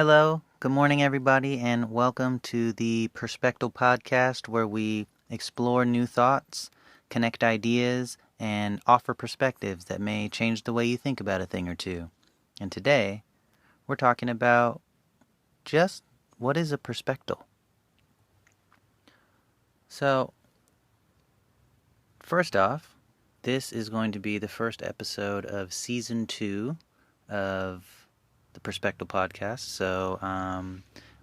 Hello, good morning, everybody, and welcome to the Perspectal podcast, where we explore new thoughts, connect ideas, and offer perspectives that may change the way you think about a thing or two. And today, we're talking about just what is a perspectal. So, first off, this is going to be the first episode of season 2 of the Perspectal podcast. So,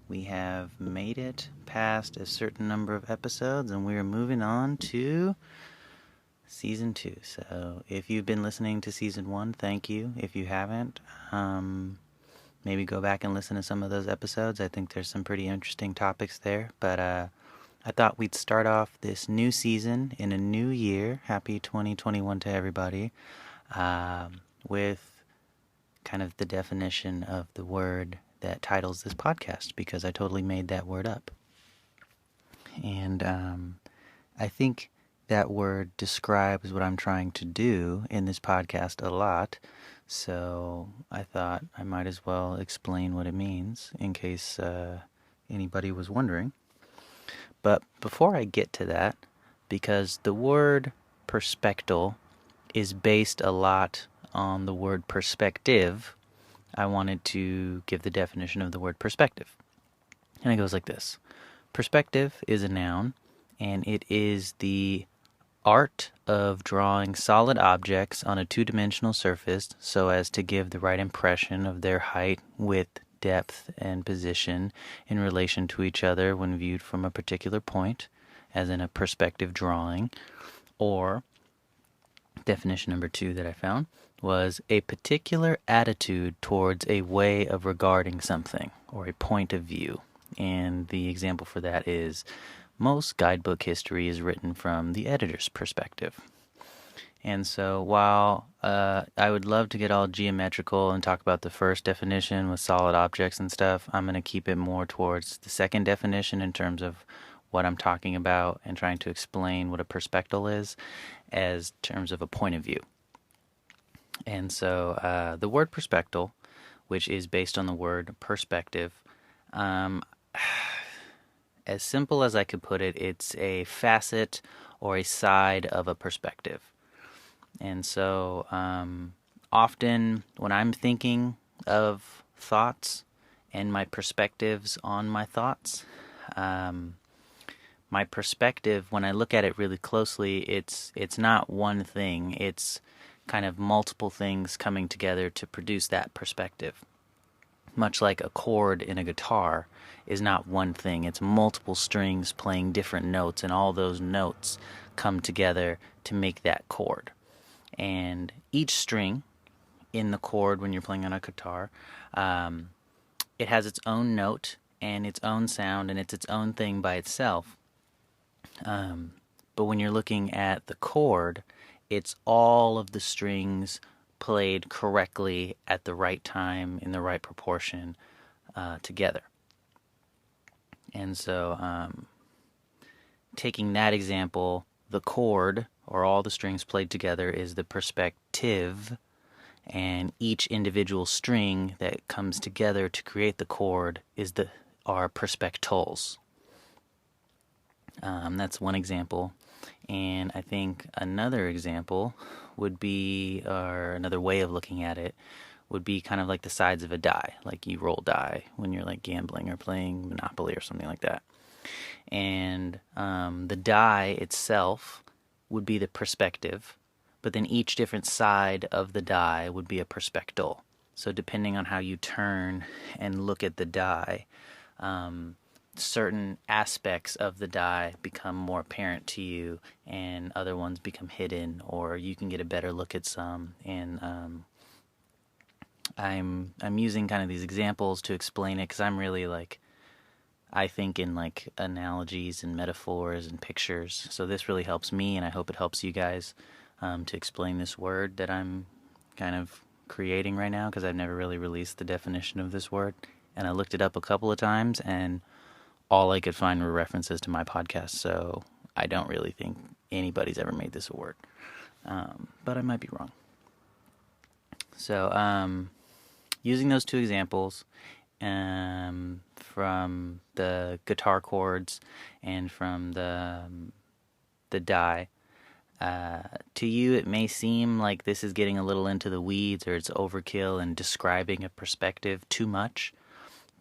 we have made it past a certain number of episodes, and we're moving on to season 2. So, if you've been listening to season 1, thank you. If you haven't, maybe go back and listen to some of those episodes. I think there's some pretty interesting topics there. But I thought we'd start off this new season in a new year. Happy 2021 to everybody. With kind of the definition of the word that titles this podcast, because I totally made that word up. And I think that word describes what I'm trying to do in this podcast a lot. So I thought I might as well explain what it means in case anybody was wondering. But before I get to that, because the word perspectal is based a lot on the word perspective, I wanted to give the definition of the word perspective. And it goes like this. Perspective is a noun, and it is the art of drawing solid objects on a two-dimensional surface so as to give the right impression of their height, width, depth, and position in relation to each other when viewed from a particular point, as in a perspective drawing. Or, definition number 2 that I found was a particular attitude towards a way of regarding something, or a point of view. And the example for that is most guidebook history is written from the editor's perspective. And so while I would love to get all geometrical and talk about the first definition with solid objects and stuff, I'm going to keep it more towards the second definition in terms of what I'm talking about and trying to explain what a perspectal is as terms of a point of view. And so the word perspectal, which is based on the word perspective, as simple as I could put it, it's a facet or a side of a perspective. And so often when I'm thinking of thoughts and my perspectives on my thoughts, my perspective, when I look at it really closely, it's not one thing. It's kind of multiple things coming together to produce that perspective. Much like a chord in a guitar is not one thing. It's multiple strings playing different notes, and all those notes come together to make that chord. And each string in the chord when you're playing on a guitar, it has its own note and its own sound, and it's its own thing by itself. But when you're looking at the chord, it's all of the strings played correctly at the right time in the right proportion together. And so taking that example, the chord, or all the strings played together, is the perspective, and each individual string that comes together to create the chord are perspectals. That's one example. And I think another example would be, or another way of looking at it, would be kind of like the sides of a die. Like you roll die when you're like gambling or playing Monopoly or something like that. And the die itself would be the perspective, but then each different side of the die would be a perspectal. So depending on how you turn and look at the die, certain aspects of the die become more apparent to you, and other ones become hidden, or you can get a better look at some. And I'm using kind of these examples to explain it, because I'm really I think in analogies and metaphors and pictures. So this really helps me, and I hope it helps you guys to explain this word that I'm kind of creating right now, because I've never really released the definition of this word. And I looked it up a couple of times, and all I could find were references to my podcast, so I don't really think anybody's ever made this a word. But I might be wrong. So, using those two examples, from the guitar chords and from the die. To you, it may seem like this is getting a little into the weeds or it's overkill and describing a perspective too much,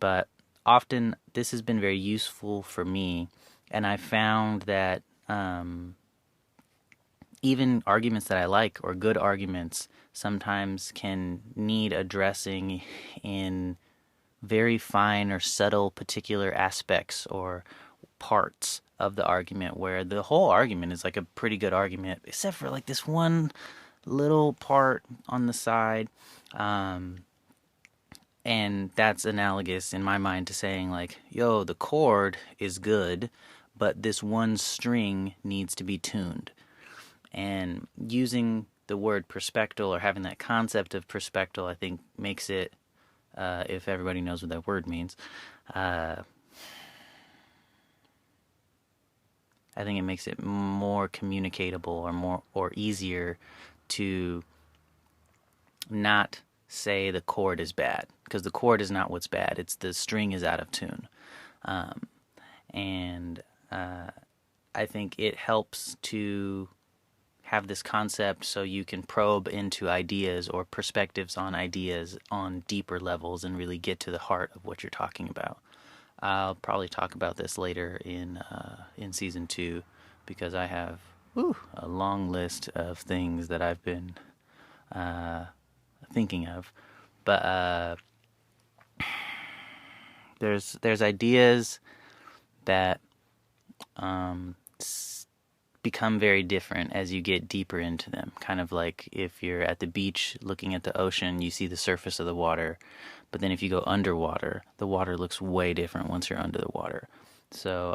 but often this has been very useful for me, and I found that even arguments that I like or good arguments sometimes can need addressing in very fine or subtle particular aspects or parts of the argument where the whole argument is like a pretty good argument, except for like this one little part on the side. And that's analogous in my mind to saying like, yo, the chord is good, but this one string needs to be tuned. And using the word perspectal or having that concept of perspectal, I think makes it, if everybody knows what that word means, I think it makes it more communicatable or easier to not say the chord is bad, because the chord is not what's bad. It's the string is out of tune. And I think it helps to have this concept so you can probe into ideas or perspectives on ideas on deeper levels and really get to the heart of what you're talking about. I'll probably talk about this later in season 2, because I have a long list of things that I've been thinking of. But there's ideas that become very different as you get deeper into them. Kind of like if you're at the beach looking at the ocean, you see the surface of the water. But then if you go underwater, the water looks way different once you're under the water. So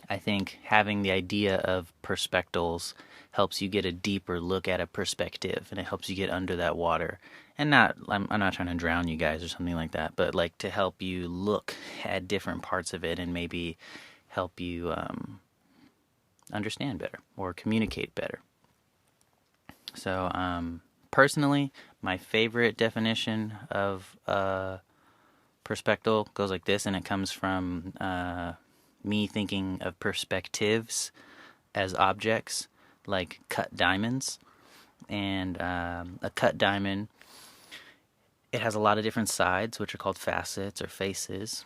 I think having the idea of perspectals helps you get a deeper look at a perspective, and it helps you get under that water. And I'm not trying to drown you guys or something like that, but like to help you look at different parts of it and maybe help you understand better or communicate better. So personally, my favorite definition of perspectal goes like this, and it comes from me thinking of perspectives as objects, like cut diamonds. And a cut diamond, it has a lot of different sides, which are called facets or faces,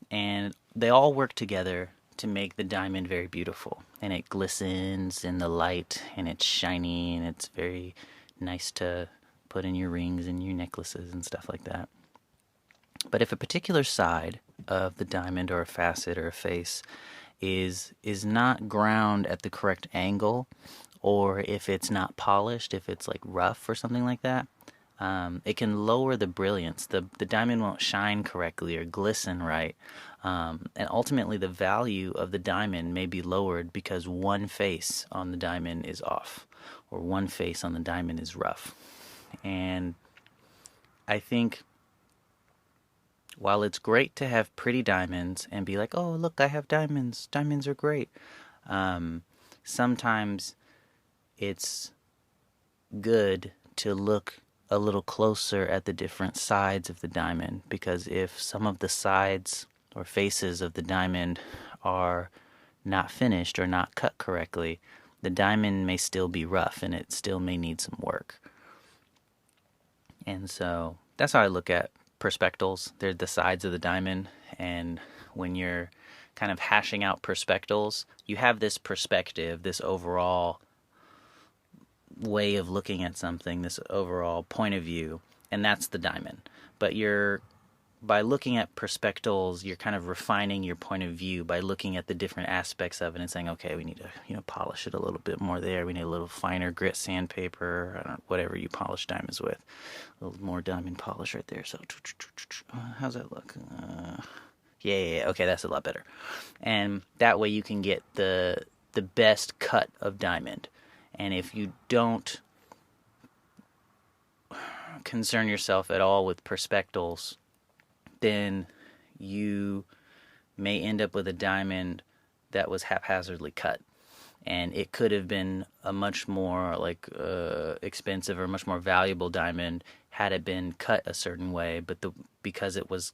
and they all work together to make the diamond very beautiful. And it glistens in the light, and it's shiny, and it's very nice to put in your rings and your necklaces and stuff like that. But if a particular side of the diamond or a facet or a face is not ground at the correct angle, or if it's not polished, if it's like rough or something like that, it can lower the brilliance. The diamond won't shine correctly or glisten right. And ultimately the value of the diamond may be lowered because one face on the diamond is off, or one face on the diamond is rough. And I think while it's great to have pretty diamonds and be like, oh, look, I have diamonds. Diamonds are great. Sometimes it's good to look a little closer at the different sides of the diamond, because if some of the sides or faces of the diamond are not finished or not cut correctly, the diamond may still be rough and it still may need some work. And so that's how I look at perspectals. They're the sides of the diamond, and when you're kind of hashing out perspectals, you have this perspective, this overall way of looking at something, this overall point of view, and that's the diamond. But by looking at perspectals, you're kind of refining your point of view by looking at the different aspects of it and saying, okay, we need to polish it a little bit more there. We need a little finer grit sandpaper, whatever you polish diamonds with. A little more diamond polish right there. So how's that look? Yeah, okay, that's a lot better. And that way you can get the best cut of diamond. And if you don't concern yourself at all with perspectals, then you may end up with a diamond that was haphazardly cut. and it could have been a much more expensive or much more valuable diamond had it been cut a certain way, but because it was,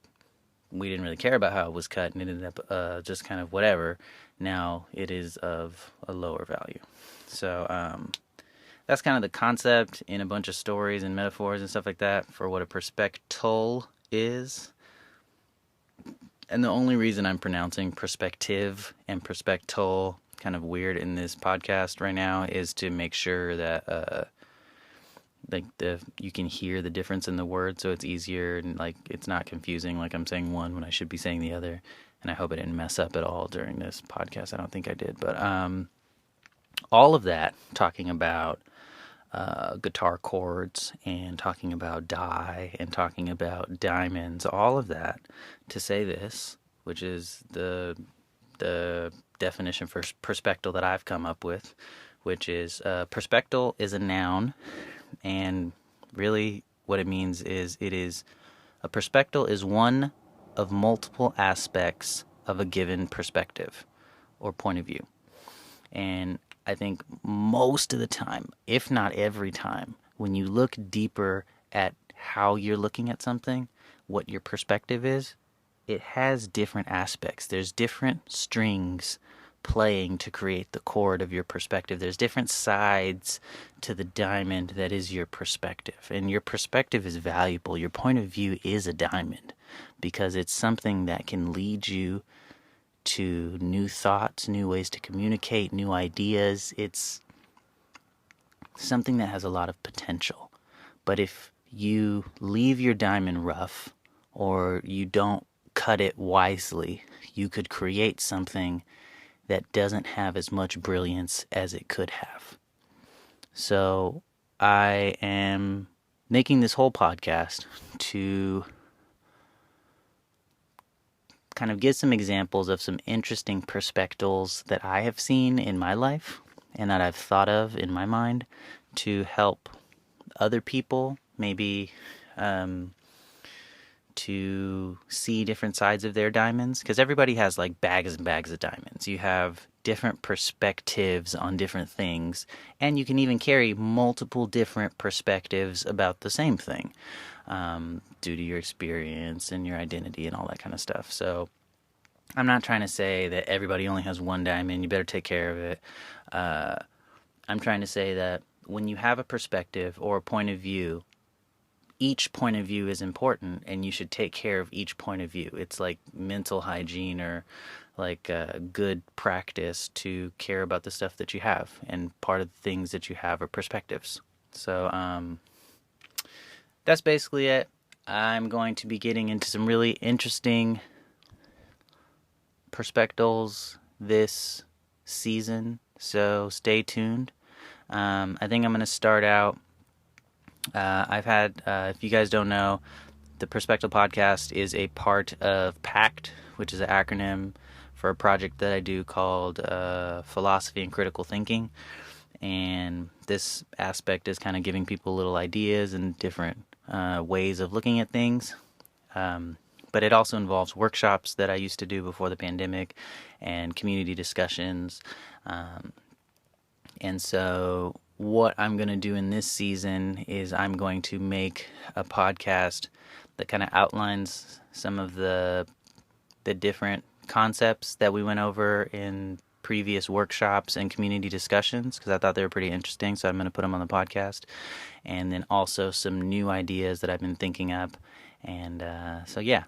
we didn't really care about how it was cut, and it ended up just kind of whatever. Now it is of a lower value. So that's kind of the concept in a bunch of stories and metaphors and stuff like that for what a perspectal is. And the only reason I'm pronouncing perspective and perspectal kind of weird in this podcast right now is to make sure that you can hear the difference in the word, so it's easier and like it's not confusing, like I'm saying one when I should be saying the other. And I hope I didn't mess up at all during this podcast. I don't think I did, but all of that, talking about guitar chords and talking about dye and talking about diamonds, all of that to say this, which is the definition for perspectal that I've come up with, which is perspectal is a noun, and really what it means is a perspectal is one of multiple aspects of a given perspective or point of view. And I think most of the time, if not every time, when you look deeper at how you're looking at something, what your perspective is, it has different aspects. There's different strings playing to create the chord of your perspective. There's different sides to the diamond that is your perspective. And your perspective is valuable. Your point of view is a diamond because it's something that can lead you to new thoughts, new ways to communicate, new ideas. It's something that has a lot of potential. But if you leave your diamond rough or you don't cut it wisely, you could create something that doesn't have as much brilliance as it could have. So I am making this whole podcast to kind of give some examples of some interesting perspectives that I have seen in my life and that I've thought of in my mind to help other people maybe to see different sides of their diamonds, because everybody has like bags and bags of diamonds. You have different perspectives on different things, and you can even carry multiple different perspectives about the same thing due to your experience and your identity and all that kind of stuff. So I'm not trying to say that everybody only has one diamond, you better take care of it. I'm trying to say that when you have a perspective or a point of view, each point of view is important, and you should take care of each point of view. It's like mental hygiene or like good practice to care about the stuff that you have. And part of the things that you have are perspectives. So that's basically it. I'm going to be getting into some really interesting perspectives this season, so stay tuned. I think I'm going to start out. I've had, if you guys don't know, the Perspectal podcast is a part of PACT, which is an acronym for a project that I do called Philosophy and Critical Thinking. And this aspect is kind of giving people little ideas and different ways of looking at things. But it also involves workshops that I used to do before the pandemic and community discussions. And so what I'm going to do in this season is I'm going to make a podcast that kind of outlines some of the different concepts that we went over in previous workshops and community discussions, because I thought they were pretty interesting, so I'm going to put them on the podcast. And then also some new ideas that I've been thinking up. And so yeah,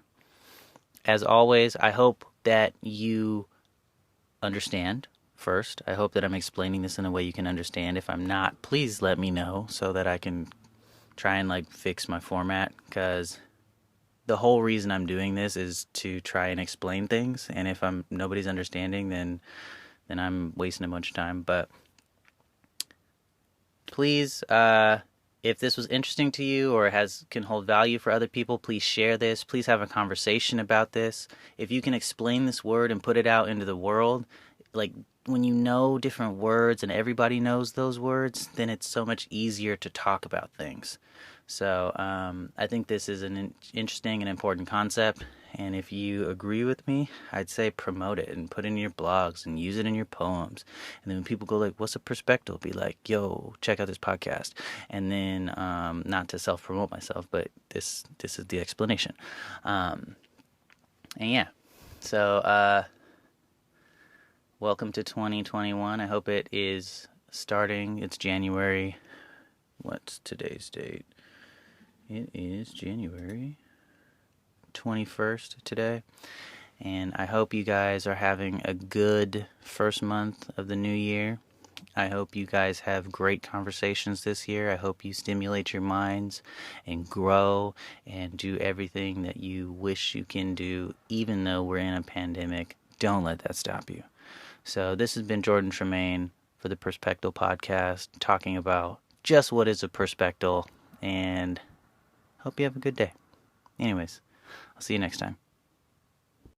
as always, I hope that you understand. First, I hope that I'm explaining this in a way you can understand. If I'm not, please let me know so that I can try and like fix my format, because the whole reason I'm doing this is to try and explain things, and if nobody's understanding, then I'm wasting a bunch of time. But please, if this was interesting to you or can hold value for other people, please share this. Please have a conversation about this. If you can explain this word and put it out into the world, like when you know different words and everybody knows those words, then it's so much easier to talk about things. So I think this is an interesting and important concept, And if you agree with me, I'd say promote it and put it in your blogs and use it in your poems. And then when people go like, what's a perspective? Be like, yo, check out this podcast. And then, not to self-promote myself, but this is the explanation. And yeah, so welcome to 2021. I hope it is starting. It's January. What's today's date? It is January 21st today, and I hope you guys are having a good first month of the new year. I hope you guys have great conversations this year. I hope you stimulate your minds and grow and do everything that you wish you can do, even though we're in a pandemic. Don't let that stop you. So this has been Jordan Tremaine for the Perspectal podcast, talking about just what is a perspectal, and hope you have a good day. Anyways, I'll see you next time.